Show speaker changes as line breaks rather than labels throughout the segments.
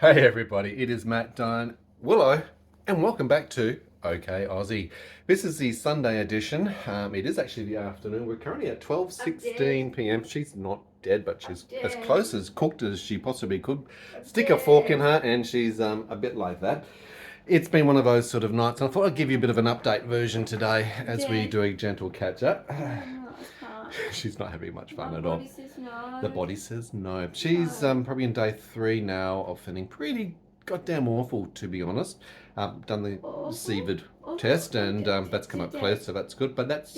Hey everybody, it is Matt, Dyan, Willow, and welcome back to Ok Aussie. This is the Sunday edition. It is actually the afternoon. We're currently at 12:16 p.m. She's not dead, but she's as close as cooked as she possibly could. Stick a fork in her, and she's a bit like that. It's been one of those sort of nights, and I thought I'd give you a bit of an update version today as we do a gentle catch up. She's not having much fun at all. The body says no. She's probably in day 3 now of feeling pretty goddamn awful, to be honest. Done the CVID test, and that's come up clear, so that's good. But that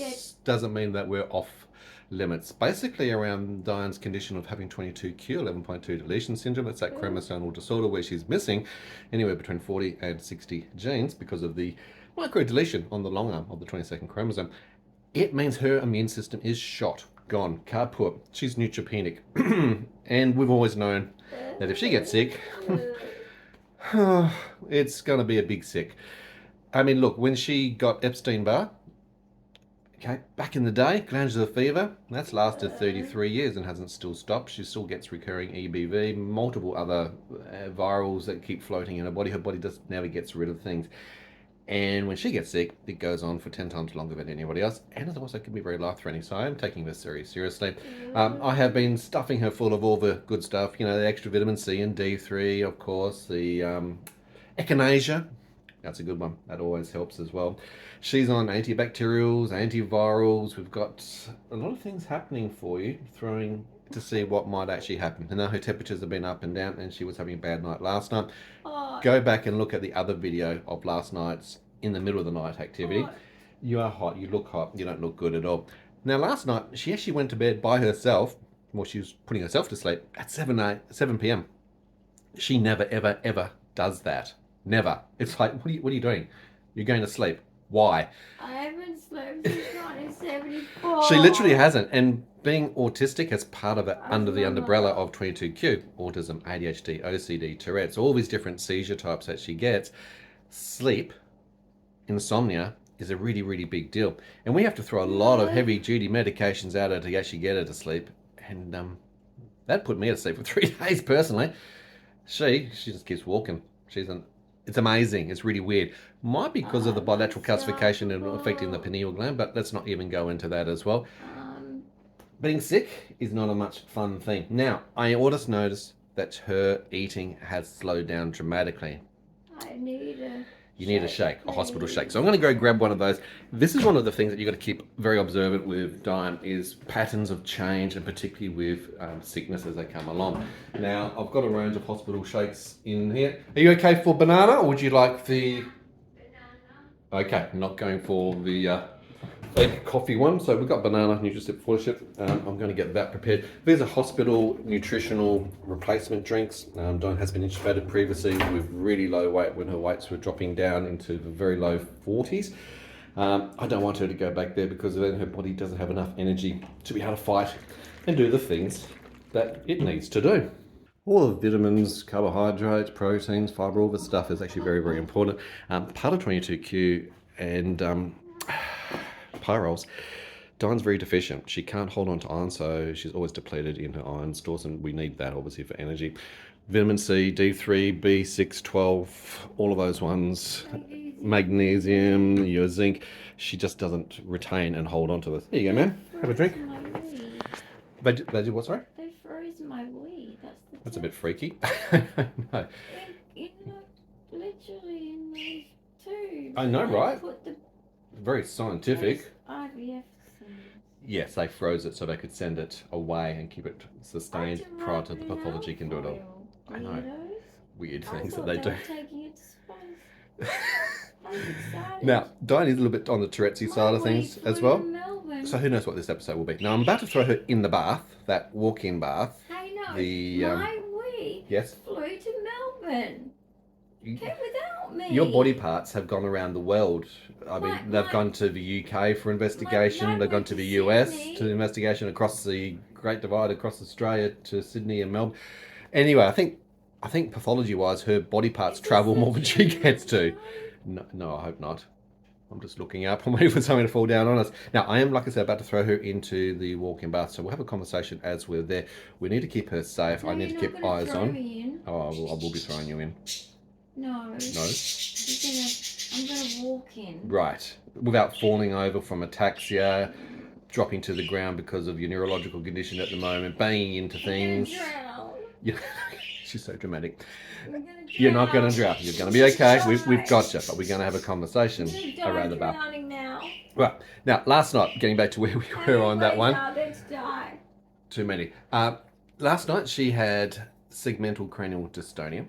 doesn't mean that we're off limits. Basically, around Dyan's condition of having 22q, 11.2 deletion syndrome, it's that chromosomal disorder where she's missing anywhere between 40 and 60 genes because of the micro deletion on the long arm of the 22nd chromosome. It means her immune system is shot, gone, kaput. She's neutropenic. And we've always known that if she gets sick, it's going to be a big sick. I mean, look, when she got Epstein-Barr, okay, back in the day, glandular fever, that's lasted 33 years and hasn't still stopped. She still gets recurring EBV, multiple other virals that keep floating in her body. Her body just never gets rid of things. And when she gets sick, it goes on for 10 times longer than anybody else. And it also can be very life-threatening. So I am taking this very seriously. I have been stuffing her full of all the good stuff. You know, the extra vitamin C and D3, of course. The echinacea. That's a good one. That always helps as well. She's on antibacterials, antivirals. We've got a lot of things happening for you, throwing to see what might actually happen. And now her temperatures have been up and down, and she was having a bad night last night. Go back and look at the other video of last night's in the middle of the night activity. You are hot, you look hot, you don't look good at all. Now last night, she actually went to bed by herself, well, she was putting herself to sleep at 7 p.m. She never, ever, ever does that. Never. It's like, what are you doing? You're going to sleep. Why?
I haven't slept since 1974.
She literally hasn't. And being autistic as part of it, under the umbrella of 22q, autism, ADHD, OCD, Tourette's, all these different seizure types that she gets, sleep, insomnia, is a really, really big deal. And we have to throw a lot of heavy duty medications at her to actually get her to sleep. And that put me to sleep for 3 days personally. She just keeps walking. It's amazing. It's really weird. Might be because of the bilateral calcification and affecting the pineal gland, but let's not even go into that as well. Being sick is not a much fun thing. Now, I also noticed that her eating has slowed down dramatically. You need a shake, a hospital shake. So I'm going to go grab one of those. This is one of the things that you've got to keep very observant with Dyan is patterns of change, and particularly with sickness as they come along. Now, I've got a range of hospital shakes in here. Are you okay for banana, or would you like the... Okay, not going for the egg coffee one. So we've got banana, Nutritional Fellowship. I'm going to get that prepared. These are hospital nutritional replacement drinks. Dyan has been intubated previously with really low weight when her weights were dropping down into the very low 40s. I don't want her to go back there because then her body doesn't have enough energy to be able to fight and do the things that it needs to do. All the vitamins, carbohydrates, proteins, fibre, all this stuff is actually very, very important. Part of 22q and parcels, Dyan's very deficient. She can't hold on to iron, so she's always depleted in her iron stores, and we need that obviously for energy. Vitamin C, D3, B6, 12, all of those ones, magnesium, your zinc, she just doesn't retain and hold on to this. There you go, man. Have a drink. They did what, sorry?
They froze my wee.
That's a bit freaky. No.
Literally in those tubes.
I know, right? Very scientific.
IVF.
Yes, they froze it so they could send it away and keep it sustained prior to the pathology can do it all. I know. Weird things that they do.
Taking it to space.
Now, Dyan is a little bit on the Tourette's side of things as well. So who knows what this episode will be. Now, I'm about to throw her in the bath, that walk-in bath.
Hey, no,
my
wee flew to Melbourne. Came without me.
Your body parts have gone around the world. I mean, they've gone to the UK for investigation. They've gone to the US to investigation, across the Great Divide, across Australia to Sydney and Melbourne. Anyway, I think pathology-wise, her body parts travel more than she gets to. No, I hope not. I'm just looking up. I'm waiting for something to fall down on us. Now, I am, like I said, about to throw her into the walk-in bath, so we'll have a conversation as we're there. We need to keep her safe. I need to keep eyes on. Oh, I will be throwing you in.
No.
No?
I'm gonna walk in.
Right. Without falling over from ataxia, dropping to the ground because of your neurological condition at the moment, banging into things.
I'm gonna drown.
Yeah. She's so dramatic.
I'm gonna drown.
You're not going to drown. You're going to be okay. We've got you, but we're going to have a conversation around the bar.
Drowning now.
Right. Now, last night, getting back to where we were on that one.
Let's die.
Too many. Last night, she had segmental cranial dystonia.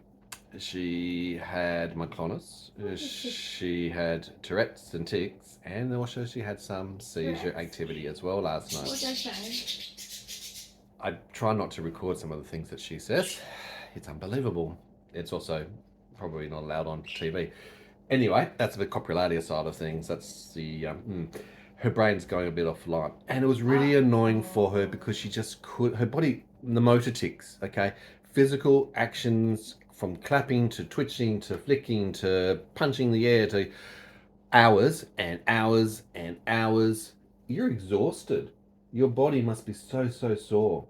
She had myoclonus. She had Tourette's and tics, and also she had some seizure activity as well last night.
What did I say?
I try not to record some of the things that she says. It's unbelievable. It's also probably not allowed on TV. Anyway, that's the coprolalia side of things. That's the her brain's going a bit offline, and it was really annoying for her because she just could. Her body, the motor tics. Okay, physical actions from clapping to twitching to flicking to punching the air to hours and hours and hours. You're exhausted. Your body must be so sore.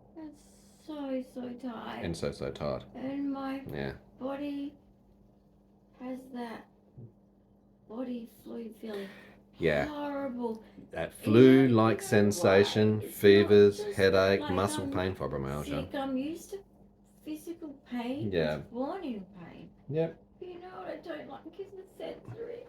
So tired.
And so tired.
And my
Yeah.
body has that body flu feeling.
Yeah.
Horrible.
That flu-like
Why?
sensation,
It's
fevers,
not just
headache,
like
muscle
I'm
pain, fibromyalgia.
Sick. I'm used to physical pain.
Yeah.
I was born in pain.
Yep.
But you know what I don't like is the sensory.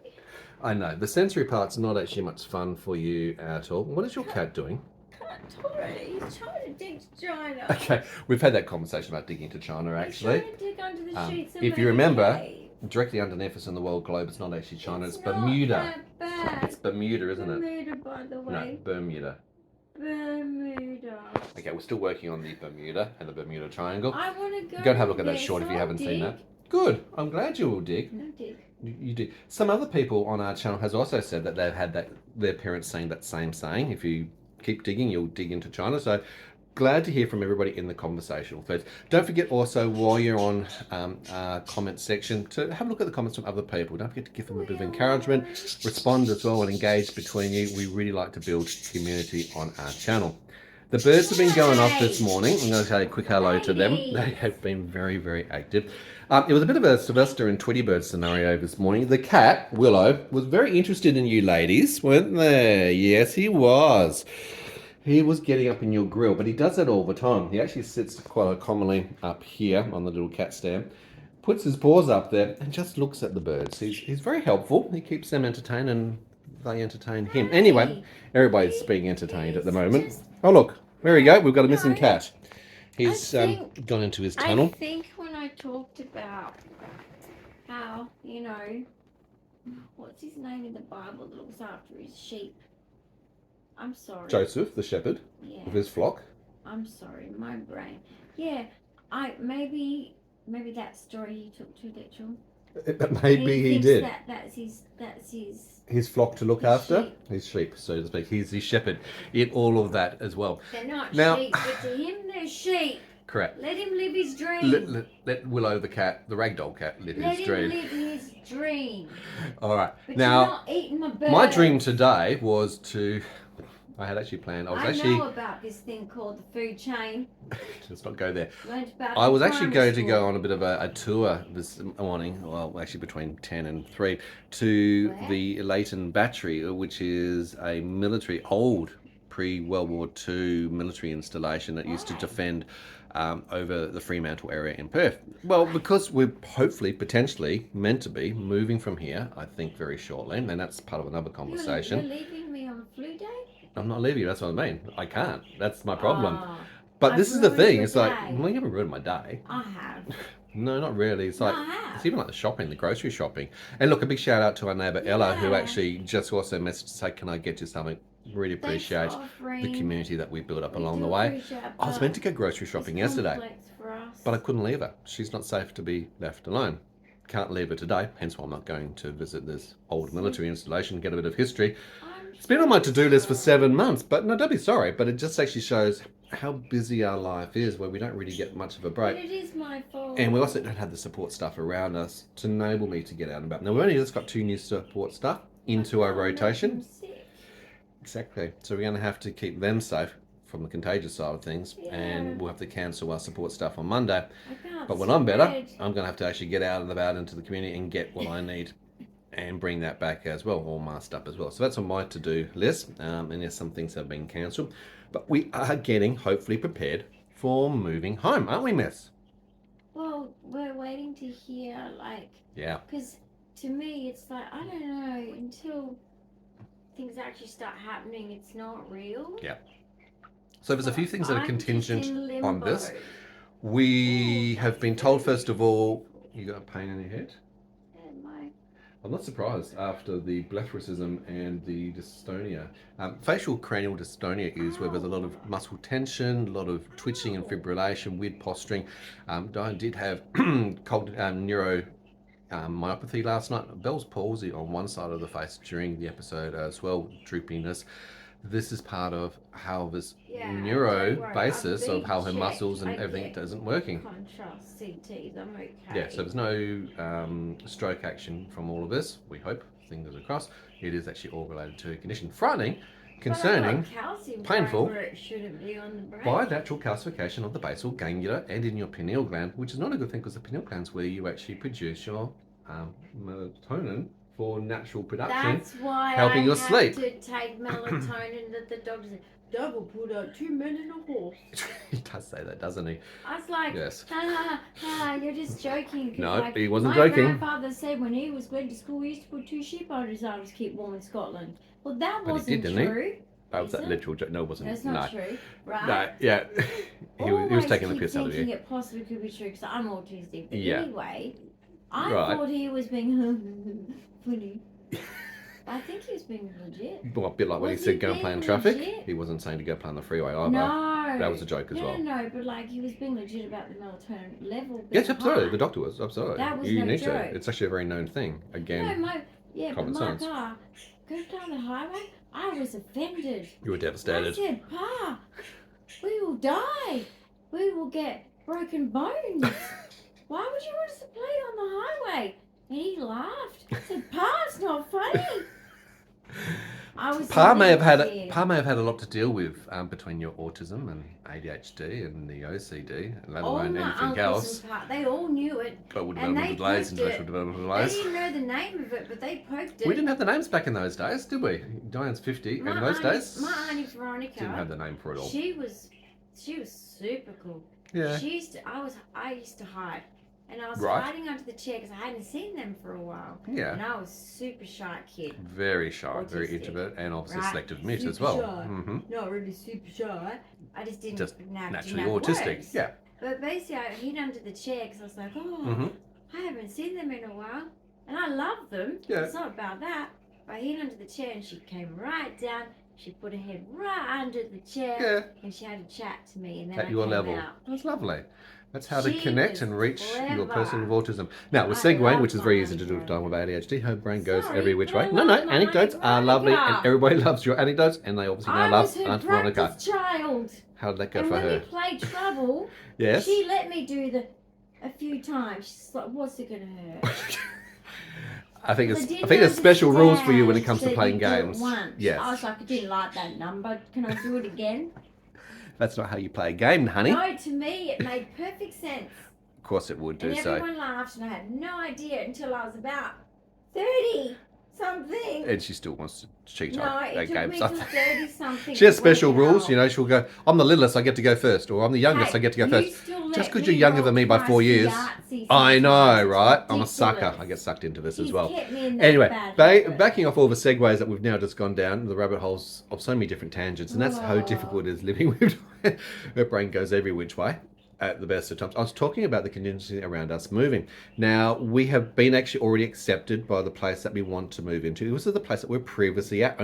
I know. The sensory part's not actually much fun for you at all. What is your cat doing?
Can't tolerate it. He's trying to dig to China.
Okay, we've had that conversation about digging to China actually.
He's trying to dig under the sheets and
If
make
you
a
remember,
cave.
directly underneath us in the world globe, it's not actually China, it's
not
Bermuda.
that bad.
It's Bermuda, isn't it?
Bermuda, by the
No,
way.
Bermuda.
Bermuda.
Okay, we're still working on the Bermuda and the Bermuda Triangle.
I want to
Go and have a look at that
there,
short if
so
you
I'll
haven't seen
dig.
that. Good. I'm glad you will dig.
No dig.
You do. Some other people on our channel has also said that they've had that their parents saying that same saying. If you keep digging, you'll dig into China. So glad to hear from everybody in the conversational threads. Don't forget also while you're on our comment section to have a look at the comments from other people. Don't forget to give them a bit of encouragement, respond as well, and engage between you. We really like to build community on our channel. The birds have been going off this morning. I'm going to say a quick hello to them. They have been very active. It was a bit of a Sylvester and Tweety Bird scenario this morning. The cat, Willow, was very interested in you ladies, weren't they? Yes, he was. He was getting up in your grill, but he does that all the time. He actually sits quite commonly up here on the little cat stand, puts his paws up there, and just looks at the birds. He's very helpful. He keeps them entertained, and they entertain him. Anyway, everybody's being entertained at the moment. Oh, look. There we go. We've got a missing cat. He's gone into his tunnel.
I think when I talked about how, you know, what's his name in the Bible that looks after his sheep? I'm sorry.
Joseph, the shepherd,
Yeah.
of his flock.
I'm sorry, my brain. Yeah, maybe that story he took too literal.
Maybe he
thinks
did.
That's
His flock to look
his
after.
sheep.
His sheep, so to speak. He's his shepherd in all of that as well.
They're not
Now-
sheep, but to him they're sheep.
Correct.
Let him live his dream.
Let Willow the cat, the ragdoll cat, live
Let
his
him
dream.
live his dream.
All right.
But
Now,
you're not eating my bird.
my dream today was to. I had actually planned.
I know about this thing called the food chain.
Let's not go there.
Learned about
I
it
was
in
actually
primary
going to
school.
go on a bit of a tour this morning, well, actually between 10 and 3, to
Where?
the Leighton Battery, which is a military, old pre-World War II military installation that used to
Why?
defend over the Fremantle area in Perth. Well, because we're hopefully, potentially, meant to be moving from here, I think, very shortly, and that's part of another conversation.
You're leaving me on flu day?
I'm not leaving you, that's what I mean. I can't. That's my problem.
Oh,
But
I've
this is the
ruined
thing,
your
it's like,
day.
well, you haven't ruined my day.
I have.
No, not really. It's
No,
like,
I have.
it's even like the shopping, the grocery shopping. And look, a big shout out to our neighbour Ella, who
Yeah.
actually just also messaged to say, can I get you something? Really
Thanks for
appreciate
offering.
the community that we built up
We
along
do
the way.
appreciate it,
I was
but
meant to go grocery shopping
it's
yesterday,
complex for us.
but I couldn't leave her. She's not safe to be left alone. Can't leave her today, hence why I'm not going to visit this old military installation, get a bit of history. It's been on my to-do list for 7 months, but no, don't be sorry, but it just actually shows how busy our life is, where we don't really get much of a break.
But it is my fault.
And we also don't have the support staff around us to enable me to get out and about. Now, we've only just got 2 new support staff into our
I'm
rotation.
sick.
Exactly. So we're going to have to keep them safe from the contagious side of things,
Yeah.
and we'll have to cancel our support stuff on Monday.
I can't
But when I'm better,
spread.
I'm going to have to actually get out and about into the community and get what I need and bring that back as well, all masked up as well. So that's on my to-do list, and there's some things that have been cancelled. But we are getting, hopefully, prepared for moving home, aren't we, Miss?
Well, we're waiting to hear, like,
Yeah.
because to me, it's like, I don't know, until things actually start happening, it's not real.
Yeah. So there's a few things that are
I'm just
contingent
in
on
limbo.
this. We have been told, first of all, you got a pain in your head? I'm not surprised after the blepharism and the dystonia. Facial cranial dystonia is where there's a lot of muscle tension, a lot of twitching and fibrillation, weird posturing. Dyan did have neuromyopathy last night, Bell's palsy on one side of the face during the episode as well, droopiness. This is part of how this neuro basis of how her muscles and everything isn't working.
Contrast CTs, I'm okay.
Yeah, so there's no stroke action from all of this, we hope, fingers crossed. It is actually all related to a condition. Frightening, concerning, painful,
where it shouldn't be on the brain.
bilateral calcification of the basal ganglia and in your pineal gland, which is not a good thing because the pineal gland is where you actually produce your melatonin for natural production.
That's why
helping
I
your
have
sleep.
to take melatonin that the doctor said, Dad will put out 2 men in a horse.
He does say that, doesn't he?
I was like,
Yes.
you're just joking. 'Cause,
No,
like,
he wasn't
my
joking.
grandfather said when he was going to school, he used to put 2 sheep under his arms to keep warm in Scotland. Well, that
But he
wasn't
did, didn't he?
true.
That was
Is
that
it?
literal joke. No, it wasn't.
That's not true, right?
No, yeah. he was taking the piss out of
thinking
you.
it possibly could be true because I'm autistic. But
Yeah.
anyway, I
Right.
thought he was being funny. I think he was being legit.
Well, a bit like when he
Was
said
he
go and play in
being
traffic.
legit?
He wasn't saying to go play on the freeway either.
No.
That was a joke as well.
No, but like he was being legit about the melatonin level. being
Yes, absolutely.
high.
The doctor was, absolutely.
That was
you
no
need
joke.
to. It's actually a very known thing. Again,
but
common
my
sense.
pa, go down the highway, I was offended.
You were
I
devastated.
said, Pa, we will die. We will get broken bones. Why would you want us to play on the highway? And he laughed. I said, Pa, it's not funny. I was
Pa may have had
a
a lot to deal with between your autism and ADHD and the OCD, let alone anything else.
They all knew it.
But with
And
developmental
they
delays,
poked
intellectual
it.
developmental
They
delays.
didn't know the name of it, but they poked it.
We didn't have the names back in those days, did we? Diane's 50, and in those days,
My auntie Veronica
didn't have the name for it all.
She was super cool.
Yeah.
I used to hide. And I was
Right.
hiding under the chair because I hadn't seen them for a while.
Yeah.
And I was super shy kid.
Very shy, very
Autistic.
introvert, and obviously
Right.
selective mute
Super
as well.
shy.
Hmm.
Not really super shy. I just didn't
Just
didn't
naturally
have
autistic.
words.
Yeah.
But basically, I hid under the chair because I was like,
Hmm.
I haven't seen them in a while. And I love them.
Yeah.
It's not about that. But I hid under the chair and she came right down. She put her head right under the chair.
Yeah.
And she had a chat to me. And then
At
I
your
came
level.
out.
That's lovely. That's how to
She
connect
was
and reach your
clever.
person with autism. Now, with
I
segueing,
love
which is very
my
easy to do with
auntie
Diane with ADHD, her brain goes
Sorry,
every which
but I
way. No,
love my
anecdotes
Auntie
are lovely, and
Veronica.
everybody loves your anecdotes, and they obviously now
I
love
was her
Aunt Veronica.
practice child.
How did that go
And
for
when we
her?
played Trouble,
Yes?
she let me do a few times. She's like, what's it going to hurt?
I think
I didn't
there's special rules for you when it
understand
comes to
that
playing
you do it
games.
once.
Yes.
I was like, I didn't like that number. Can I do it again?
That's not how you play a game, honey.
No, to me, it made perfect sense.
Of course it would do
And
so.
everyone laughed, and I had no idea until I was about 30 something.
And she still wants to cheat
No,
on
it
that
took
game
me
stuff.
till 30 something.
She has
to work
special
it
rules,
out.
you know, she'll go, I'm the littlest, I get to go first, or I'm the youngest,
Hey,
I get to go
you
first.
still
Just
let
'cause
me
you're younger
roll
than me by
past
4
the
years.
Yahtzee
I know,
sometimes.
right?
It's
I'm a sucker.
ridiculous.
I get sucked into this
He's
as well.
kept me in that
Anyway,
bad habit.
backing off all the segues that we've now just gone down, the rabbit holes of so many different tangents, and that's how
Oh.
difficult it is living with her brain goes every which way at the best of times. I was talking about the contingency around us moving. Now, we have been actually already accepted by the place that we want to move into. This is the place that we're previously at.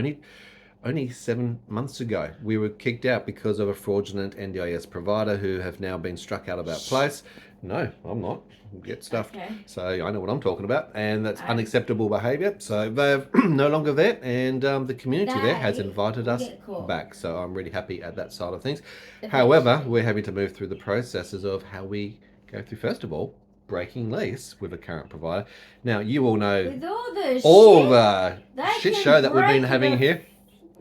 Only 7 months ago, we were kicked out because of a fraudulent NDIS provider who have now been struck out of our place. No, I'm not. Get stuffed.
Okay.
So I know what I'm talking about, and that's
Okay.
unacceptable behaviour. So they're no longer there, and the community there has
They
invited
will
us
get caught.
back. So I'm really happy at that side of things.
Eventually.
However, we're having to move through the processes of how we go through, first of all, breaking lease with a current provider. Now, you all know
With all the
all
shit,
the
they
shit
can
show that we've been
break
having
the
here.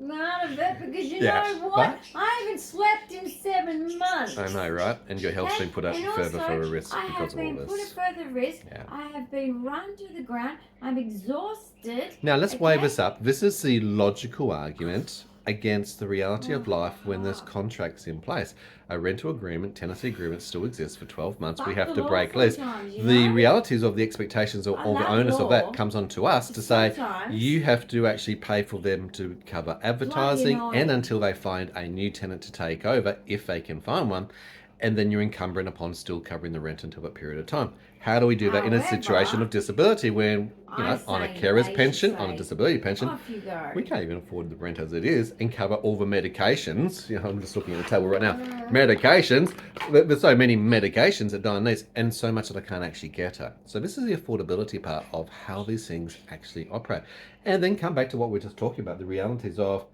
out of it because you
Yeah,
know what?
but-
I haven't slept in 7 months.
I know, right? And your health's been put at
And
further
also,
for a risk
I
because
have
of all
been put
this.
at further risk.
Yeah.
I have been run to the ground. I'm exhausted.
Now let's weigh
Okay?
this up. This is the logical argument against the reality of life when there's contracts in place. A rental agreement, tenancy agreement still exists for 12 months. We
Fuck
have
the
to
law
break lease.
sometimes, you
The
know?
realities of the expectations or
I
the
love
onus of
law.
that comes onto us to say
Sometimes.
you have to actually pay for them to cover advertising
on.
and until they find a new tenant to take over, if they can find one, and then you're incumbent upon still covering the rent until that period of time. How do we do that in a situation
However,
of disability when, you know, on a
say
carer's
they
pension,
should
on a
say,
disability pension,
Off you go.
we can't even afford the rent as it is and cover all the medications. You know, I'm just looking at the table right now. Medications. There's so many medications that Dyan needs and so much that I can't actually get her. So this is the affordability part of how these things actually operate. And then come back to what we're just talking about, the realities of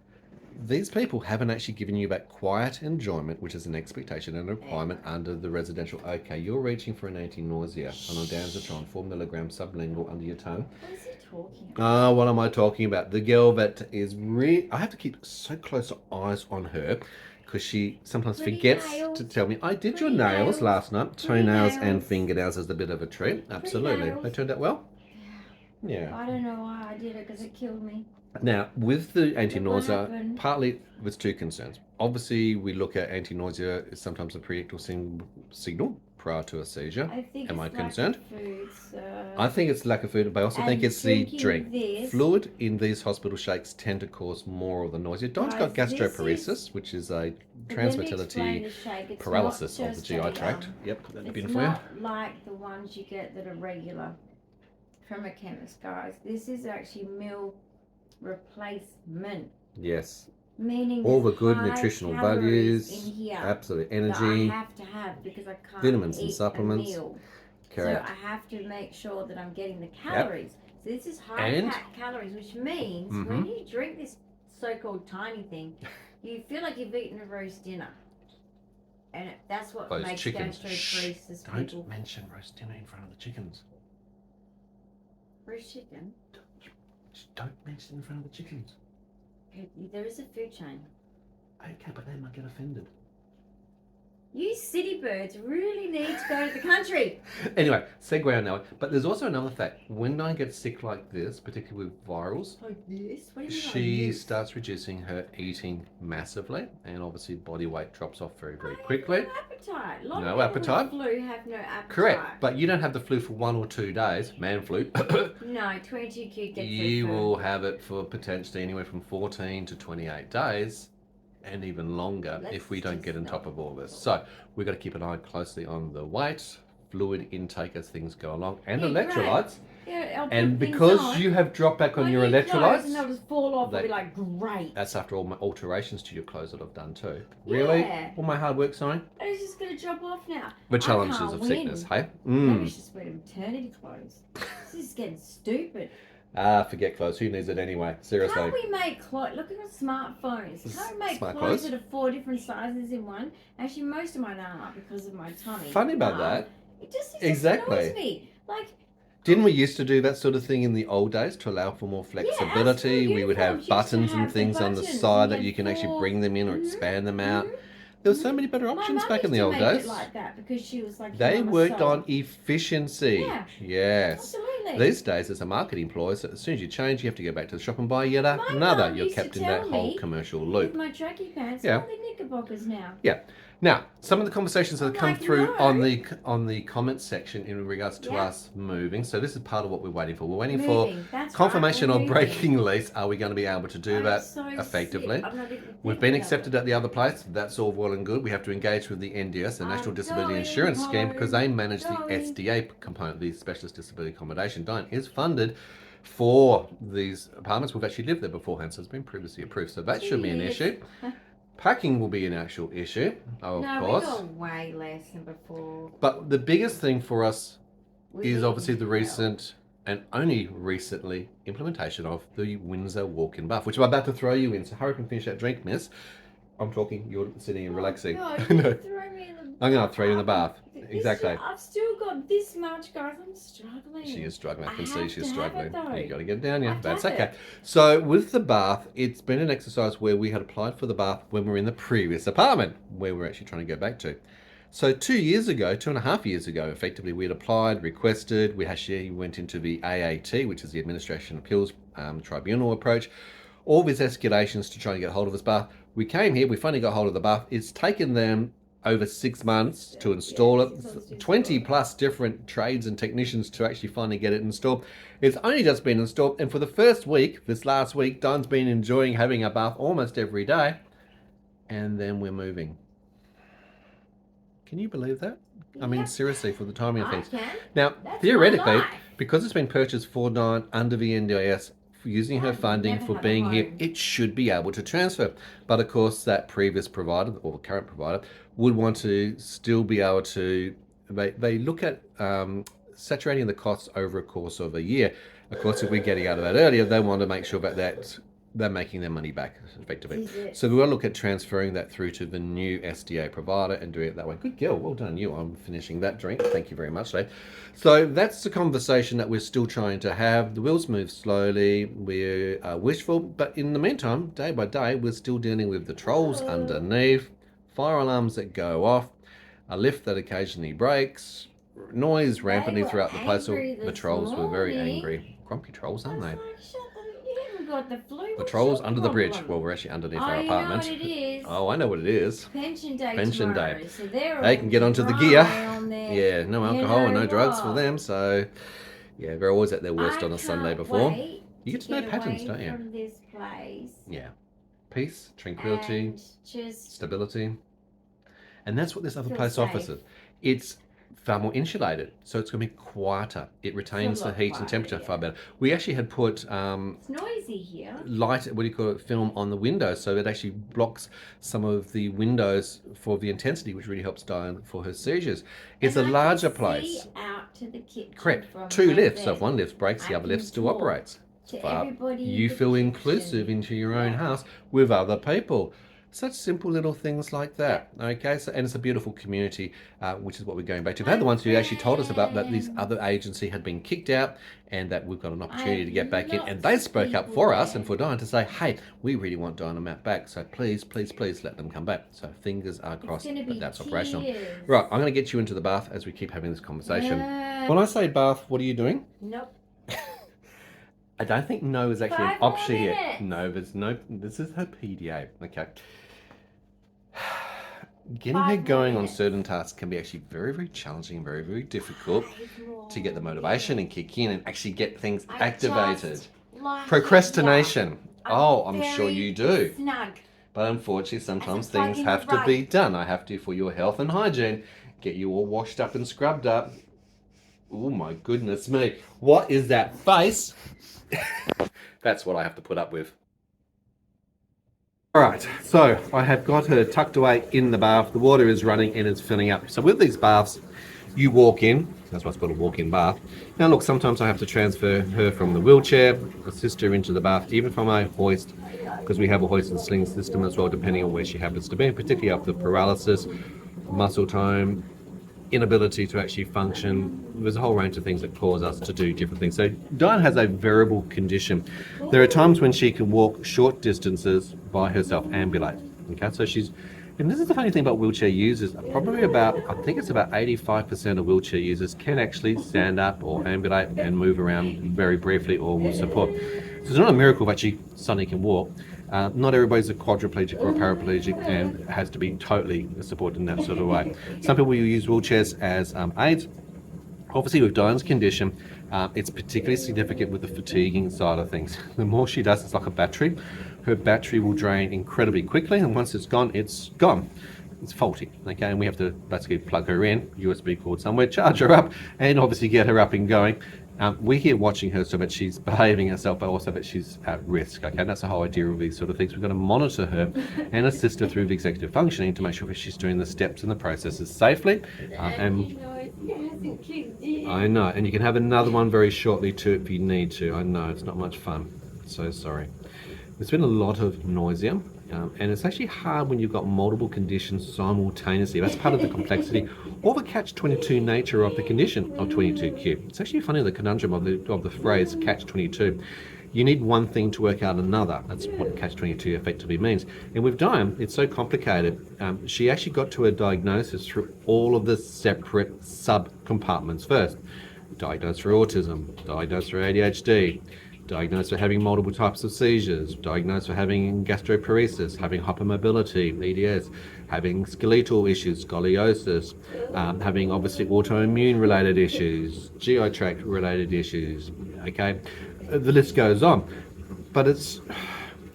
these people haven't actually given you that quiet enjoyment, which is an expectation and a requirement under the residential. Okay, you're reaching for an anti-nausea on ondansetron, 4 milligrams sublingual under your tongue.
What is he talking about?
What am I talking about? The girl that is I have to keep so close eyes on her because she sometimes
Pretty
forgets
nails.
to tell me, I did your
Pretty
nails
nails.
last night.
Pretty
Toenails and
nails.
fingernails is a bit of a treat. Absolutely.
nails.
They turned out well? Yeah.
I don't know why I did it because it killed me.
Now, with the anti-nausea,
happened?
partly with two concerns. Obviously, we look at anti-nausea as sometimes a pre-ictal signal prior to a seizure.
I think
Am
it's
I
lack
concerned?
of food, so...
I think it's lack of food, but I also think
And
it's the
drinking
drink.
this-
Fluid in these hospital shakes tend to cause more of the nausea. Don's got
Guys, this
gastroparesis, which is a
Let me explain
transmotility
the shake. It's
paralysis
not
of the
just
GI tract. Yep, put that in the bin
It's
for you.
not like the ones you get that are regular from a chemist, guys. This is actually meal replacement,
Yes,
meaning
all the
there's
good
high
nutritional
calories
values,
in here
absolutely,
that I
energy,
have to have because I can't
vitamins and
eat
supplements.
a meal.
correct.
So I have to make sure that I'm getting the calories. So this is high
And-
fat calories, which means when you drink this so-called tiny thing, you feel like you've eaten a roast dinner. And that's what
Those
makes
chickens.
gastroparesis
Don't
people.
mention roast dinner in front of the chickens.
Roast chicken.
Just don't mention it in front of the chickens.
There is a food chain.
Okay, but they might get offended.
You city birds really need to go to the country.
Anyway, segue on that one. But there's also another fact. When I get sick like this, particularly with virals,
Like this? What do you mean
she
like this?
starts reducing her eating massively, and obviously body weight drops off very, very quickly.
No appetite. A lot
No
of people
appetite.
with flu have no appetite.
Correct, but you don't have the flu for 1 or 2 days, man flu.
No, 22Q gets
You
their
will
flu.
have it for potentially anywhere from 14 to 28 days, and even longer if we don't
Let's
get on
just
top
not.
of all this. So we've got to keep an eye closely on the weight, fluid intake as things go along, and
Yeah, great.
electrolytes.
Yeah, I'll
And
put things
because
on.
you have dropped back on
When
your
you close
electrolytes,
and they'll just fall off. I'll
they-
be like, great.
that's after all my alterations to your clothes that I've done too. Really?
Yeah.
All my hard work, sorry?
It's just going to drop off now.
The
I
challenges
can't
of
win.
sickness, hey?
Maybe I should just wear maternity clothes. This is getting stupid.
Forget clothes. Who needs it anyway? Seriously.
Can't we make clothes? Look at our smartphones. Can't we make
Smart
clothes
clothes.
that are 4 different sizes in one? Actually, most of mine aren't because of my tummy.
Funny about that.
It just
Exactly.
annoys me. Like,
Didn't we used to do that sort of thing in the old days to allow for more flexibility?
school
we would have
uniforms used to
buttons and
have the
things on the
buttons,
side
and
that
then
you can actually
4
bring them in or
Mhm,
expand them out.
mhm.
There were so many better
My
options
mum
back in
used
the
to
old
make
days.
it like that because she was like,
They
"Mama,
worked
sew."
on efficiency.
Yeah.
Yes.
Absolutely.
These days, as a marketing ploy, so as soon as you change, you have to go back to the shop and buy yet
My
another.
mum
You're
used to
kept in that
tell
whole
me
commercial
With
loop.
my tracky pants,
Yeah.
all the knickerbockers now.
Now, some of the conversations that have
I'm
come
like,
through
no.
on the comments section in regards to
Yeah.
us moving. So this is part of what we're waiting for. We're waiting
Moving.
for
That's
confirmation
right,
of
we're moving.
breaking lease. Are we going to be able to do
I'm
that
so
effectively?
sick. I'm not even
We've been
thinking of
accepted
it.
at the other place. That's all well and good. We have to engage with the NDS, the National
I'm
Disability
going
Insurance Scheme, because they
home,
manage the
going.
SDA component, the Specialist Disability Accommodation. Dyan is funded for these apartments. We've actually lived there beforehand, so it's been previously approved. So that should be an
Yes.
issue. Packing will be an actual issue, of
No, we
course.
got way less than before.
But the biggest thing for us
We
is
didn't
obviously the
tell.
recent and only recently implementation of the Windsor walk-in bath, which I'm about to throw you in. So hurry up and finish that drink, miss. I'm talking, you're sitting and relaxing.
Oh, God,
No.
you throw me in the
I'm going to throw you in the bath.
This
Exactly.
I've still got got this much, guys. I'm struggling.
She is struggling. I can
I
see
have
she's
to have
struggling.
it, though.
You got to get down, yeah.
have to
That's
have
okay.
it.
So with the bath, it's been an exercise where we had applied for the bath when we were in the previous apartment, where we're actually trying to go back to. So 2.5 years ago, effectively, we had applied, requested. We actually went into the AAT, which is the Administration Appeals Tribunal approach. All these escalations to try and get hold of this bath. We came here. We finally got hold of the bath. It's taken them over 6 months to install it, 20 plus different trades and technicians to actually finally get it installed. It's only just been installed, and for the first week, this last week, Don's been enjoying having a bath almost every day, and then we're moving. Can you believe that? I mean, seriously, for the timing of things. Now, theoretically, because it's been purchased for Diane under the NDIS, using her funding for being here, it should be able to transfer. But of course, that previous provider, or the current provider, would want to still be able to, they look at saturating the costs over a course of a year. Of course, if we're getting out of that earlier, they want to make sure that they're making their money back effectively. So we want to look at transferring that through to the new SDA provider and doing it that way. Good girl, well done you. I'm finishing that drink. Thank you very much, Dave. So that's the conversation that we're still trying to have. The wheels move slowly. We're wishful, but in the meantime, day by day, we're still dealing with the trolls underneath, fire alarms that go off, a lift that occasionally breaks, noise rampantly throughout the place. The trolls were very angry. Grumpy trolls, aren't they?
Got the flu.
The trolls under the bridge. Well, we're actually underneath our apartment.
You know what it is.
Oh, I know what it is.
Pension day.
Pension
tomorrow.
day.
So
they can get onto the gear. Yeah, no alcohol and no drugs for them. So, yeah, they're always at their worst on a Sunday before. You get to know patterns, don't you?
From this place.
Yeah. Peace, tranquility, stability. And that's what this other place offers it. It's far more insulated, so it's going to be quieter. It retains the heat and temperature far better. We actually had put
it's noisy here.
Light, what do you call it, film on the windows, so it actually blocks some of the windows for the intensity, which really helps Diane for her seizures. It's a larger place.
Out to the kitchen.
Correct. 2 lifts. So if one lift breaks, the other lift still operates. You feel inclusive into your own house with other people. Such simple little things like that. Okay, so and it's a beautiful community, which is what we're going back to. They're the ones who actually told us about that this other agency had been kicked out and that we've got an opportunity to get back in. And they spoke up for us and for Diane to say, hey, we really want Diane and Matt back. So please, please, please let them come back. So fingers are crossed that that's operational. Right, I'm going to get you into the bath as we keep having this conversation. When I say bath, what are you doing?
Nope.
I don't think no is actually an option here. No, there's no, this is her PDA. Okay. Getting her going on certain tasks can be actually very, very challenging, very, very difficult to get the motivation and kick in and actually get things activated. Procrastination. Oh, I'm sure you do. But unfortunately, sometimes things have to be done. I have to, for your health and hygiene, get you all washed up and scrubbed up. Oh my goodness me. What is that face? That's what I have to put up with. Alright, so I have got her tucked away in the bath. The water is running and it's filling up. So with these baths, you walk in. That's why it's called a walk-in bath. Now look, sometimes I have to transfer her from the wheelchair, assist her into the bath, even from a hoist, because we have a hoist and sling system as well, depending on where she happens to be, particularly after paralysis, muscle tone, inability to actually function. There's a whole range of things that cause us to do different things. So Diane has a variable condition. There are times when she can walk short distances by herself, ambulate. Okay, so she's, and this is the funny thing about wheelchair users, probably about, I think it's about 85% of wheelchair users can actually stand up or ambulate and move around very briefly or with support. So it's not a miracle that she suddenly can walk. Not everybody's a quadriplegic or a paraplegic and has to be totally supported in that sort of way. Some people use wheelchairs as aids. Obviously with Diane's condition, it's particularly significant with the fatiguing side of things. The more she does, it's like a battery. Her battery will drain incredibly quickly, and once it's gone, it's gone. It's faulty, okay? And we have to basically plug her in, USB cord somewhere, charge her up, and obviously get her up and going. We're here watching her so that she's behaving herself, but also that she's at risk, okay? And that's the whole idea of these sort of things. We've got to monitor her and assist her through the executive functioning to make sure that she's doing the steps and the processes safely. And I know, and you can have another one very shortly too if you need to. I know, it's not much fun. So sorry. There's been a lot of nausea And it's actually hard when you've got multiple conditions simultaneously. That's part of the complexity or the catch-22 nature of the condition of 22q. It's actually funny, the conundrum of the phrase catch-22. You need one thing to work out another. That's what catch-22 effectively means. And with Dyan, it's so complicated. She actually got to a diagnosis through all of the separate sub-compartments first. Diagnosed for autism, diagnosed for ADHD, diagnosed for having multiple types of seizures, diagnosed for having gastroparesis, having hypermobility, EDS, having skeletal issues, scoliosis, having obviously autoimmune related issues, GI tract related issues, okay? The list goes on. But it's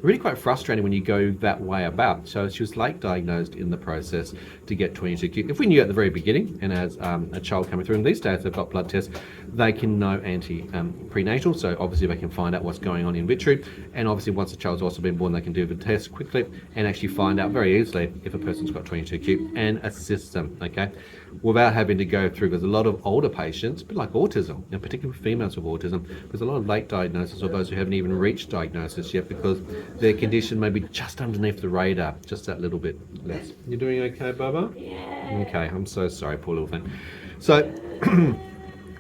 really quite frustrating when you go that way about. So she was late diagnosed in the process to get 22q. If we knew at the very beginning, and as a child coming through, and these days they've got blood tests, they can know prenatal, so obviously they can find out what's going on in vitro, and obviously once the child's also been born, they can do the test quickly and actually find out very easily if a person's got 22q and assist them, okay, without having to go through, because a lot of older patients, a bit like autism, and particularly females with autism, there's a lot of late diagnosis or those who haven't even reached diagnosis yet because their condition may be just underneath the radar, just that little bit less. You doing okay, Bubba?
Yeah.
Okay, I'm so sorry, poor little thing. So,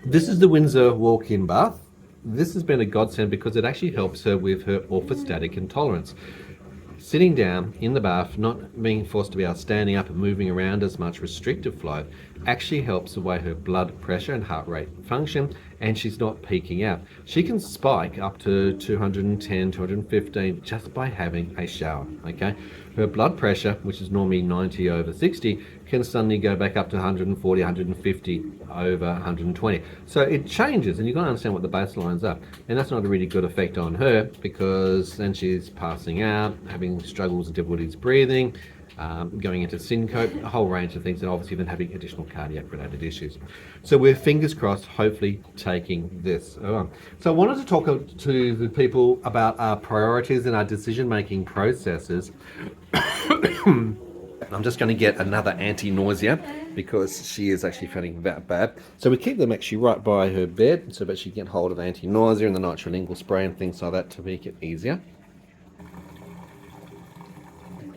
this is the Windsor walk-in bath. This has been a godsend because it actually helps her with her orthostatic intolerance. Sitting down in the bath, not being forced to be out standing up and moving around as much, restrictive flow, actually helps the way her blood pressure and heart rate function, and she's not peaking out. She can spike up to 210, 215 just by having a shower, okay? Her blood pressure, which is normally 90 over 60, can suddenly go back up to 140, 150 over 120. So it changes, and you've got to understand what the baselines are. And that's not a really good effect on her because then she's passing out, having struggles and difficulties breathing, going into syncope, a whole range of things, and obviously then having additional cardiac related issues. So we're fingers crossed, hopefully taking this on. So I wanted to talk to the people about our priorities and our decision making processes. I'm just going to get another anti-nausea because she is actually feeling that bad. So we keep them actually right by her bed so that she can get hold of the anti-nausea and the nitrolingual spray and things like that to make it easier.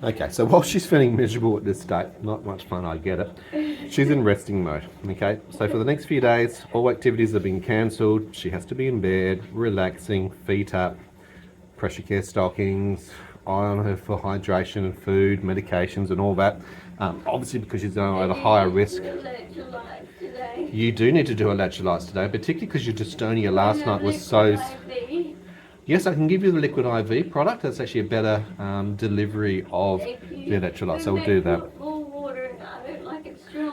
Okay, so while she's feeling miserable at this state, not much fun, I get it, she's in resting mode, okay? So for the next few days, all activities have been cancelled. She has to be in bed, relaxing, feet up, pressure care stockings, eye on her for hydration and food, medications and all that. Obviously because she's at a higher risk. You do need to do electrolytes today, particularly because your dystonia last night was so... Yes, I can give you the liquid IV product. That's actually a better delivery of the electrolytes, so we'll do that.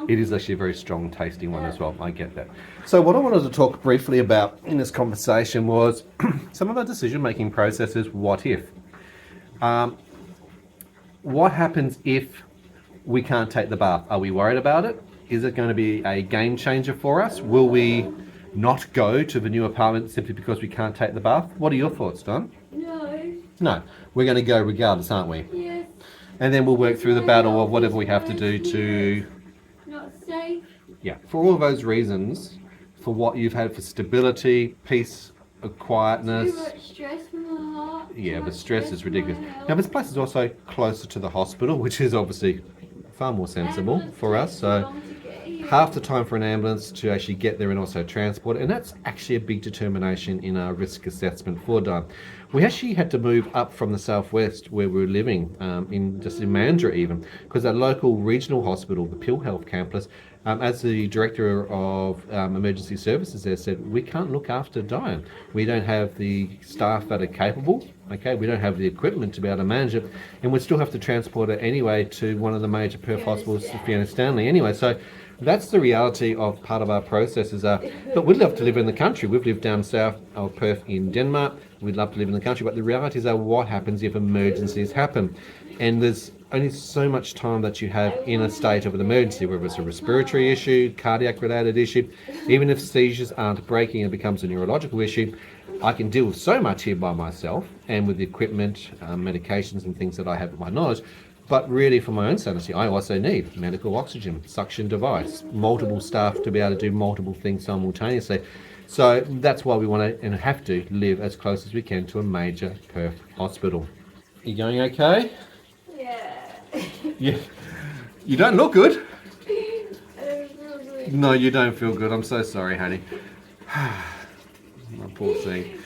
It is actually a very strong tasting one as well, I get that. So what I wanted to talk briefly about in this conversation was some of our decision-making processes, what if. What happens if we can't take the bath? Are we worried about it? Is it going to be a game changer for us? Will we not go to the new apartment simply because we can't take the bath? What are your thoughts, Don?
No.
No, we're going to go regardless, aren't we?
Yes.
And then we'll work through the battle of whatever we have to do to...
Not safe.
Yeah, for all of those reasons, for what you've had for stability, peace, quietness...
Too much stress from the heart.
Yeah, but stress is ridiculous. Now, this place is also closer to the hospital, which is obviously far more sensible for us. So half the time for an ambulance to actually get there and also transport, and that's actually a big determination in our risk assessment for Dyan. We actually had to move up from the southwest where we were living, in Mandurah even, because our local regional hospital, the Peel Health Campus, as the director of emergency services there said, we can't look after Dyan. We don't have the staff that are capable, okay? We don't have the equipment to be able to manage it, and we still have to transport it anyway to one of the major Perth hospitals, Fiona Stanley, anyway. So that's the reality of part of our processes. But we'd love to live in the country. We've lived down south of Perth in Denmark. We'd love to live in the country, but the realities are what happens if emergencies happen. And there's only so much time that you have in a state of an emergency, whether it's a respiratory issue, cardiac related issue, even if seizures aren't breaking and it becomes a neurological issue. I can deal with so much here by myself and with the equipment, medications and things that I have at my knowledge. But really, for my own sanity, I also need medical oxygen, suction device, multiple staff to be able to do multiple things simultaneously. So that's why we want to and have to live as close as we can to a major Perth hospital. You going okay? Yeah. You don't look good.
I don't feel good.
No, you don't feel good. I'm so sorry, honey. My poor thing.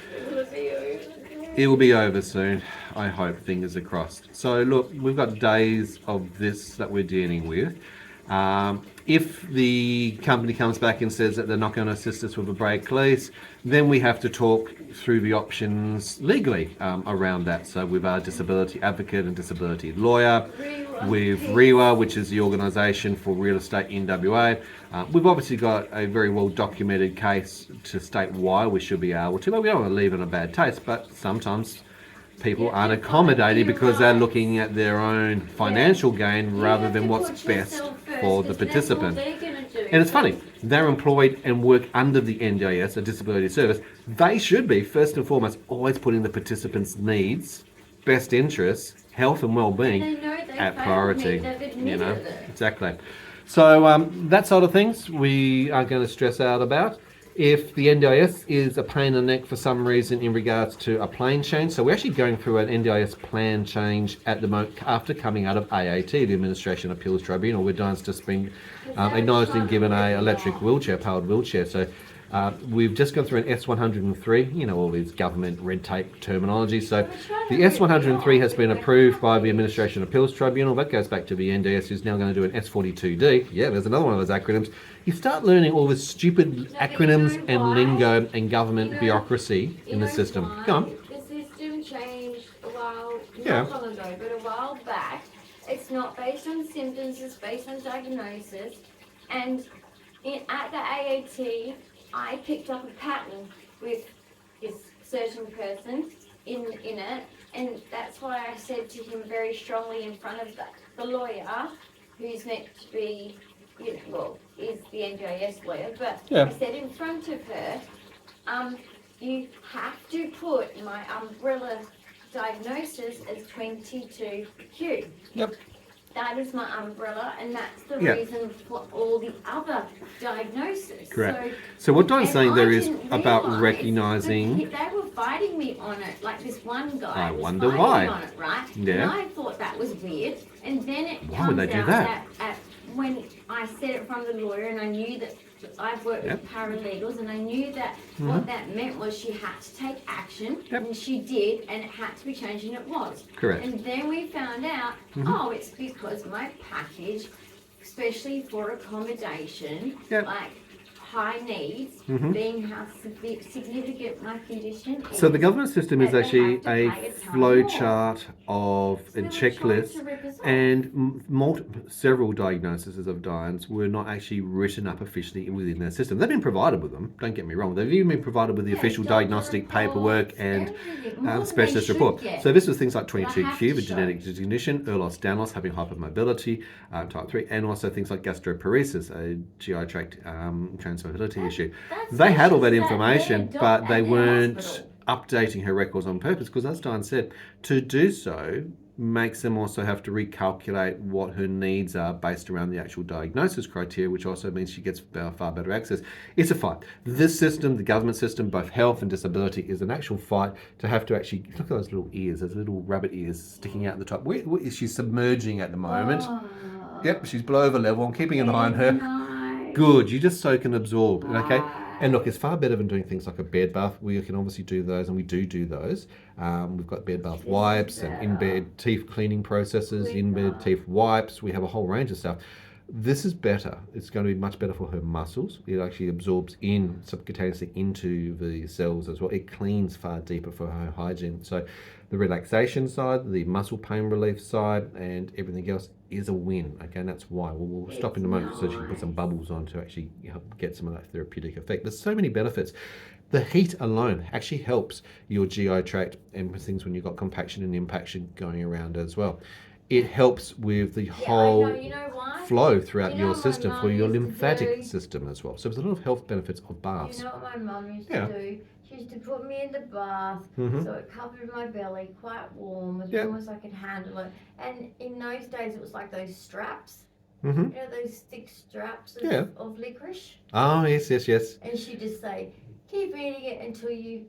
It will be over soon. I hope, fingers are crossed. So look, we've got days of this that we're dealing with. If the company comes back and says that they're not going to assist us with a break lease, then we have to talk through the options legally around that. So with our disability advocate and disability lawyer, with REWA, which is the organisation for real estate in WA. We've obviously got a very well documented case to state why we should be able to, but we don't want to leave it on a bad taste, but sometimes people aren't accommodated because they're looking at their own financial gain rather than what's best for the participant. And it's funny, they're employed and work under the NDIS, a disability service. They should be, first and foremost, always putting the participant's needs, best interests, health and well-being at priority. You know, exactly. So that sort of things we are going to stress out about. If the NDIS is a pain in the neck for some reason in regards to a plan change, so we're actually going through an NDIS plan change at the moment after coming out of AAT, the Administration Appeals Tribunal, where Dyan's just been acknowledged and given a electric wheelchair, powered wheelchair. So we've just gone through an S103, you know, all these government red tape terminology. So the S103 has been approved by the Administration Appeals Tribunal. That goes back to the NDS, who's now going to do an S42D. Yeah, there's another one of those acronyms. You start learning all this stupid acronyms and lingo and government bureaucracy in the system. Go on.
The system changed a while,
Yeah.
not long ago, but a while back. It's not based on symptoms, it's based on diagnosis. And at the AAT, I picked up a pattern with this certain person in it, and that's why I said to him very strongly in front of the lawyer, who's meant to be, you know, well, is the NDIS lawyer, but
Yeah.
I said in front of her, you have to put my umbrella diagnosis as 22Q.
Yep.
That is my umbrella, and that's the
Yeah.
reason for all the other diagnoses.
Correct. So what Dyan's
and
saying
I
there is
didn't
about
realise
recognising.
that they were fighting me on it. Like this one guy
I
was
wonder
fighting
why.
me on it, right?
Yeah.
And I thought that was weird. And then it
Why
comes
would they do
out
that?
that when I said it from the lawyer, and I knew that I've worked
Yep.
with paralegals, and I knew that what that meant was she had to take action,
Yep.
and she did, and it had to be changed, and it was.
Correct.
And then we found out, oh, it's because my package, especially for accommodation,
Yep.
like high needs, being how significant my condition is.
So the government system is
that they
actually
have to
a
pay ton
flow
more.
chart of
So
a
they're trying
checklist,
to rip us off.
and several diagnoses of Dyan's were not actually written up officially within their system. They've been provided with them, don't get me wrong. They've even been provided with the
Yeah,
official
doctor
diagnostic paperwork
reports,
and
everything, more than they
specialist
should
report.
get.
So this was things like
But I have
22Q,
to
the
show.
genetic condition, Ehlers Danlos, having hypermobility, type 3, and also things like gastroparesis, a GI tract transferability issue.
That's
They had all that
special
information,
that
but they
at their
weren't
hospital.
updating her records on purpose, because as Dyan said, to do so makes them also have to recalculate what her needs are based around the actual diagnosis criteria, which also means she gets far better access. It's a fight. This system, the government system, both health and disability, is an actual fight to have to actually look at those little ears, those little rabbit ears sticking out the top. Where is she submerging at the moment?
Oh,
Yep, she's below the level. I'm keeping an eye on her.
nice.
Good, you just soak and absorb, okay? And look, it's far better than doing things like a bed bath. We can obviously do those, and we do those. We've got bed bath wipes and in-bed teeth cleaning processes, in-bed teeth wipes. We have a whole range of stuff. This is better. It's going to be much better for her muscles. It actually absorbs in subcutaneously into the cells as well. It cleans far deeper for her hygiene. So the relaxation side, the muscle pain relief side, and everything else is a win. Okay, and that's why we'll stop in a moment so she can put some bubbles on to actually help get some of that therapeutic effect. There's so many benefits. The heat alone actually helps your GI tract and things when you've got compaction and impaction going around as well. It helps with the whole
You know why?
flow throughout
You know
your
what
system
my
for
mum
your
used to
lymphatic
do?
system as well. So there's a lot of health benefits of baths.
You know what my mum used
Yeah.
to do? She used to put me in the bath, so it covered my belly, quite warm, as
Yeah.
warm as I could handle it. And in those days, it was like those straps,
Mm-hmm.
you know, those thick straps of,
Yeah.
of licorice.
Oh, yes.
And she'd just say, keep eating it until you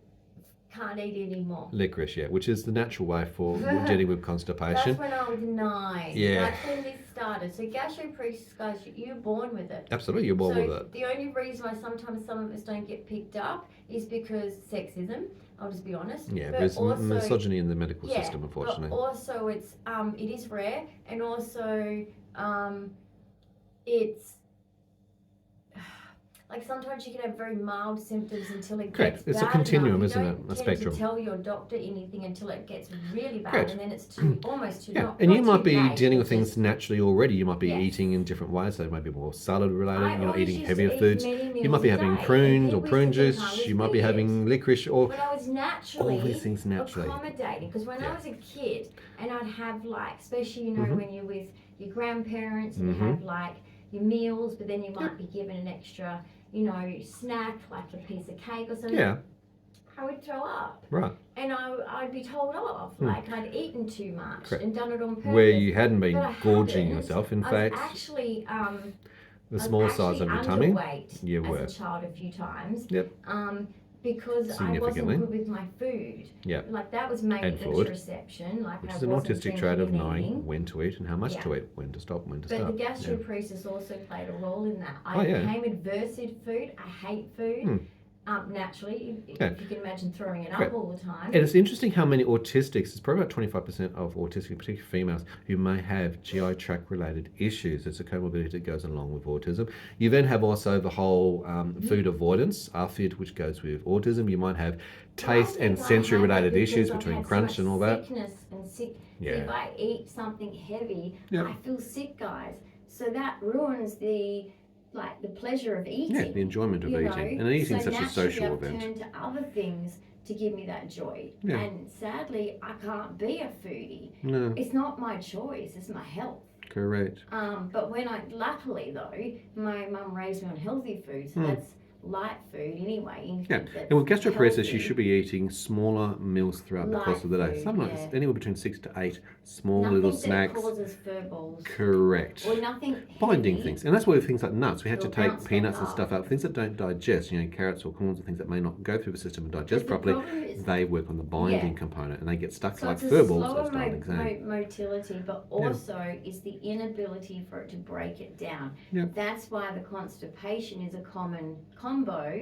can't eat anymore.
Licorice, yeah, which is the natural way for dealing with constipation.
That's when I was 9.
Yeah.
That's when this started. So gastroparesis, guys, you're born with it.
Absolutely, you're born with
So
it.
the only reason why sometimes some of us don't get picked up is because sexism. I'll just be honest.
Yeah,
but
there's
also,
misogyny in the medical system,
but
unfortunately.
also it is rare, and also it's like sometimes you can have very mild symptoms until it
Correct.
gets
It's
bad
a continuum,
enough.
isn't
You
it?
don't
A
tend
spectrum.
to tell your doctor anything until it gets really bad,
Correct.
and then it's almost too
Yeah,
not,
and
not
you might
too
be
late,
dealing
but
with things
just-
naturally already. You might be
Yes.
eating in different ways, so it might be more salad related.
I
You're not
always
eating
used
heavier
to eat
foods.
many
You
meals
might be
a
having
day,
prunes or
and
prune
people used to think I
juice.
was
You might be
weird.
having licorice or
But I was naturally
all these things naturally.
accommodating, because when
Yeah.
I was a kid and I'd have like, especially
Mhm.
when you're with your grandparents and you
Mhm.
have like your meals, but then you might be given an extra, snack like a piece of cake or something.
Yeah,
I would throw up,
right.
and I'd be told off, like I'd eaten too much
Correct.
and done it on purpose.
Where you hadn't been
But I
gorging
hadn't.
yourself. In
I
fact,
was actually
the small size of your tummy.
underweight
You
as
were.
a child a few times.
Yep.
Because I
Significantly.
wasn't good with my food.
Yep.
Like that was mainly
And fluid.
interoception. Like
Which
I
is an
wasn't
autistic trait of
drinking and
knowing
eating.
when to eat and how much
Yeah.
to eat, when to stop, when to
But
start.
the
Yeah.
gastroparesis also played a role in that.
Oh,
I
yeah.
became adverse to food. I hate food. Naturally,
Yeah.
if you can imagine throwing it
Right.
up all the time.
And it's interesting how many autistics, it's probably about 25% of autistic, particularly females, who may have GI tract related issues. It's a comorbidity that goes along with autism. You then have also the whole food avoidance, ARFID, which goes with autism. You might have taste and sensory related issues between crunch and all that.
Sickness and sick.
Yeah.
So if I eat something heavy,
Yep.
I feel sick, guys. So that ruins the pleasure of eating.
Yeah, the enjoyment of eating. And eating such a
naturally
social
I've
event.
turned to other things to give me that joy.
Yeah.
And sadly, I can't be a foodie.
No,
It's not my choice, it's my health.
correct.
But luckily though, my mum raised me on healthy food, so that's light food anyway.
Yeah, and with gastroparesis, you should be eating smaller meals throughout the course of the day.
Light food,
Sometimes
yeah.
anywhere between 6 to 8 small
nothing
little
that
snacks.
causes fur balls.
Correct.
Or nothing
Binding
heavy.
things, and that's why with things like nuts, we have to
It'll
take
bounce
peanuts
back
and
up.
stuff out. Things that don't digest, carrots or corns, or things that may not go through the system and digest
But the
properly.
problem is-
They work on the binding
Yeah.
component, and they get stuck
So
like
it's
fur
a
balls,
slower
as Darling saying.
motility, but also it's the inability for it to break it down.
Yep.
That's why the constipation is a common combo,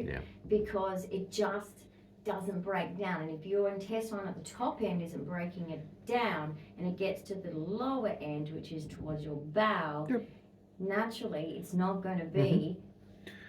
Yeah.
because it just doesn't break down. And if your intestine at the top end isn't breaking it down, and it gets to the lower end, which is towards your bowel,
Yep.
naturally it's not going to be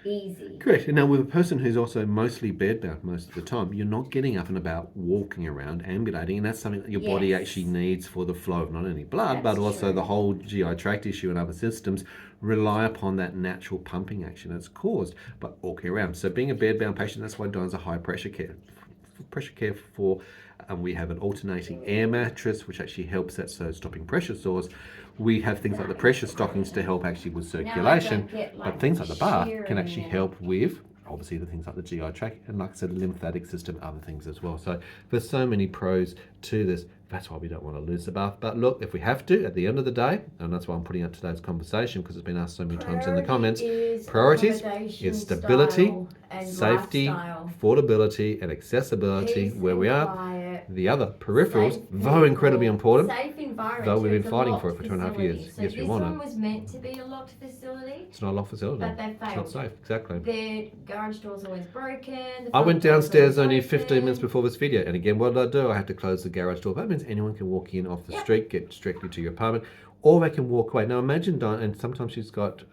easy.
Correct. And now with a person who's also mostly bedbound most of the time, you're not getting up and about, walking around, ambulating, and that's something that your body
Yes.
actually needs for the flow of not only blood,
That's
but also
true.
the whole GI tract issue and other systems rely upon that natural pumping action that's caused by walking around. So being a bedbound patient, that's why Dyan's a high pressure care. We have an alternating air mattress, which actually helps that, so stopping pressure sores. We have things like the pressure stockings to help actually with circulation, but things like the bath can actually help with obviously the things like the GI tract and, like I said, the lymphatic system, other things as well. So there's so many pros to this. That's why we don't want to lose the bath. But look, if we have to, at the end of the day, and that's why I'm putting out today's conversation, because it's been asked so many times in the comments, priorities is stability, safety, affordability, and accessibility where we are. The other peripherals, though incredibly important,
safe environment.
though we've been
It's a
fighting for it
locked
for 2.5
facility.
years.
So
Yes, we
this
want
one
it.
was meant to be a locked facility,
It's not a loft facility.
but they
It's not
failed.
safe, exactly.
The garage door's always broken. the
I
front
went
door's
downstairs
always
only 15
broken.
minutes before this video, and again, what did I do? I had to close the garage door. That means anyone can walk in off the
Yep.
street, get directly to your apartment, or they can walk away. Now imagine Diane, and sometimes she's got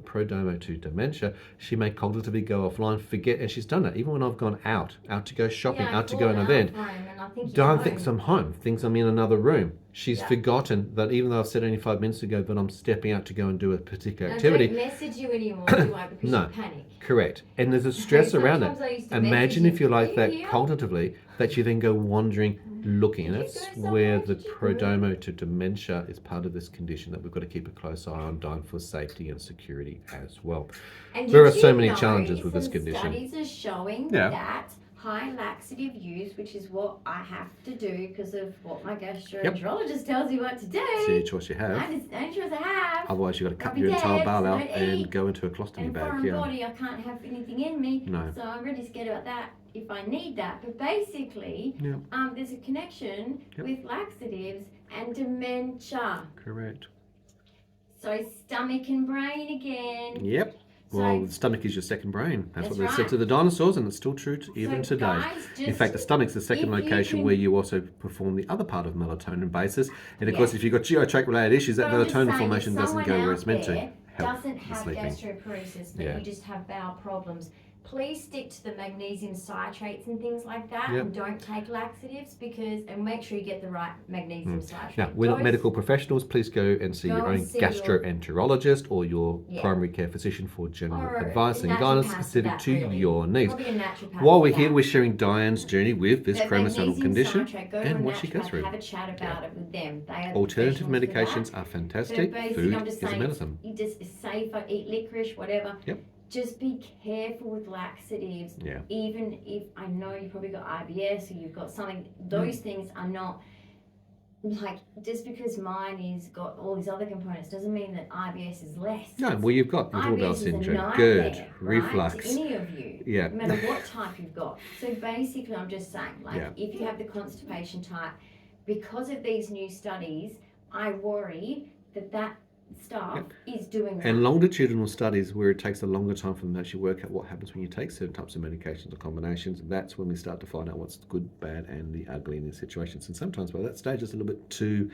prodromal to dementia, she may cognitively go offline, forget, and she's done that. Even when I've gone out to go shopping,
Yeah, I
out to go an
called
event,
out home and I think he's
Diane
home.
thinks I'm home, thinks I'm in another room. She's
Yeah.
forgotten that even though I've said only 5 minutes ago that I'm stepping out to go and do a particular
I
activity.
don't message you anymore, do I? Because
No.
you panic.
Correct. And there's a stress around it.
Sometimes I used to
Imagine
message
if you're
you,
like
"Are
that
you here?"
cognitively, that you then go wandering, looking. And
Did you
that's
go somewhere?
where the
Did you go?
prodromal to dementia is part of this condition that we've got to keep a close eye on, Diane, for safety and security as well.
And
There
did
are so
you
many
know
challenges with this
some
condition.
Studies are showing
Yeah.
that high laxative use, which is what I have to do because of what my gastroenterologist tells me what to do.
It's the only choice you
I
have.
just don't choice I have.
Otherwise, you've got to cut
I'll be
your entire
dead,
bowel out
don't
and
eat.
go into a colostomy
And
bag.
foreign
Yeah.
body, I can't have anything in me.
No.
So I'm really scared about that. if I need that. But basically,
Yep.
there's a connection
Yep.
with laxatives and dementia.
Correct.
So stomach and brain again.
Yep.
So,
Well, the stomach is your second brain. That's what
That's
they said
right.
to the dinosaurs, and it's still true even
so
today.
guys,
In
just
fact, the stomach's the second
if you
location
can-
where you also perform the other part of melatonin basis. And of
Yeah.
course, if you've got GI tract related issues, that
But I'm just
melatonin
saying,
formation
if
doesn't go
someone
where it's meant
out
to.
there
Help
doesn't
with
have
sleeping.
gastroparesis, but
Yeah.
you just have bowel problems, please stick to the magnesium citrates and things like that,
Yep.
and don't take laxatives and make sure you get the right magnesium citrate.
Now, we're not
Dose-
medical professionals. Please go and see
Go
your
and
own
see your-
gastroenterologist or your
Yeah.
primary care physician for general
Or
advice
a
and guidance
naturopath for
specific
that,
to
really.
your needs.
Probably a naturopath
While
for
we're here,
that.
we're sharing Dyan's journey with this
But
chromosomal
magnesium
condition
citrate, go to
and
a
what she goes
naturopath,
through.
Have a chat about it with them. They are
Alternative
professionals for that.
medications are
But
fantastic.
basically,
Food
I'm just
is a
saying,
medicine.
you just safer, eat licorice, whatever.
Yep.
Just be careful with laxatives.
Yeah.
Even if I know you've probably got IBS or you've got something, those things are not like just because mine is got all these other components doesn't mean that IBS is less.
No, well, you've got irritable bowel
IBS is a
syndrome.
nightmare,
Good.
right,
Reflux.
to any of you,
Yeah.
no matter what type you've got. So basically, I'm just saying, like,
Yeah.
if you have the constipation type, because of these new studies, I worry that stuff is doing that.
And longitudinal studies where it takes a longer time for them to actually work out what happens when you take certain types of medications or combinations. That's when we start to find out what's good, bad, and the ugly in these situations. And sometimes by that stage, it's a little bit too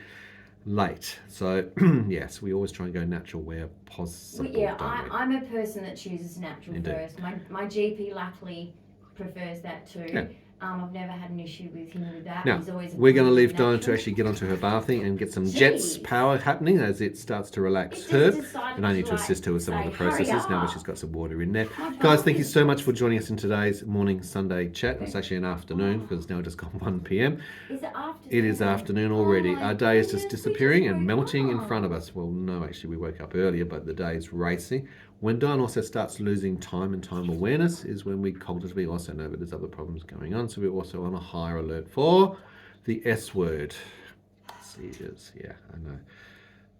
late. So, yes, we always try and go natural where possible.
Yeah,
don't we?
I'm a person that chooses natural
Indeed.
first. My GP luckily prefers that too.
Yeah.
I've never had an issue with him with that.
Now,
He's always
we're going to leave
natural.
Dyan to actually get onto her bathing and get some jets
Jeez.
power happening as it starts to relax
It
her.
just decided
And I need to
like,
assist her with some of
say,
the processes
"Hurry
now that
up."
she's got some water in there.
My
Guys, thank you
bath
so
is-
much for joining us in today's morning Sunday chat. It's actually an afternoon because it's now just gone 1 p.m.
Is it afternoon?
It is afternoon already.
Oh my
Our day is just
goodness, we
disappearing
just
and
woke
melting in
up.
front of us. Well, no, actually, we woke up earlier, but the day is racing. When Dyan also starts losing time and time awareness is when we cognitively also know that there's other problems going on. So we're also on a higher alert for the S word. Seizures. Yeah, I know.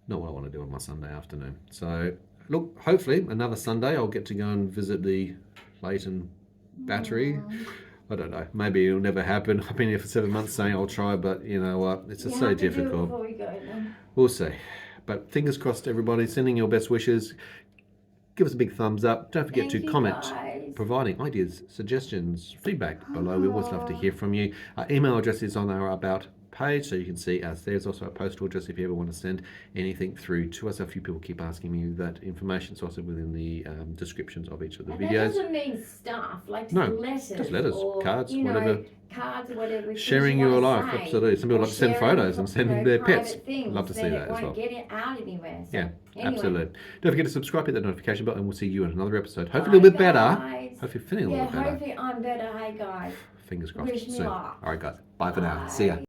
Not what I want to do on my Sunday afternoon. So, look, hopefully another Sunday I'll get to go and visit the Leighton battery. I don't know. Maybe it'll never happen. I've been here for 7 months saying I'll try, but you know what? It's just
You
so
have to do it
difficult.
before we go, then.
We'll see. But fingers crossed, everybody. Sending your best wishes. Give us a big thumbs up. Don't forget
Thank
to
you,
comment,
guys.
providing ideas, suggestions, feedback below. We always love to hear from you. Our email address is on our About page, so you can see us. There's also a postal address if you ever want to send anything through to us. A few people keep asking me that information. It's also within the descriptions of each of the
And that
videos.
doesn't mean stuff, like
No,
letters.
just letters,
or,
cards,
you know,
whatever.
Cards or whatever. things
Sharing
you
your
wanna
life,
say,
absolutely. Some people
or
like to send
sharing,
photos and send
you know,
their
private
pets.
Things,
Love to see
then
that
it
as
won't
well.
get it out anywhere. So,
Yeah,
anyway.
absolutely. Don't forget to subscribe, hit that notification bell, and we'll see you in another episode. Hopefully a little bit better.
Guys.
Hopefully you're feeling a
Yeah,
little better.
hopefully I'm better. Hey guys.
Fingers crossed.
Wish me
soon.
luck.
All right, guys. Bye for now. See ya.
Bye.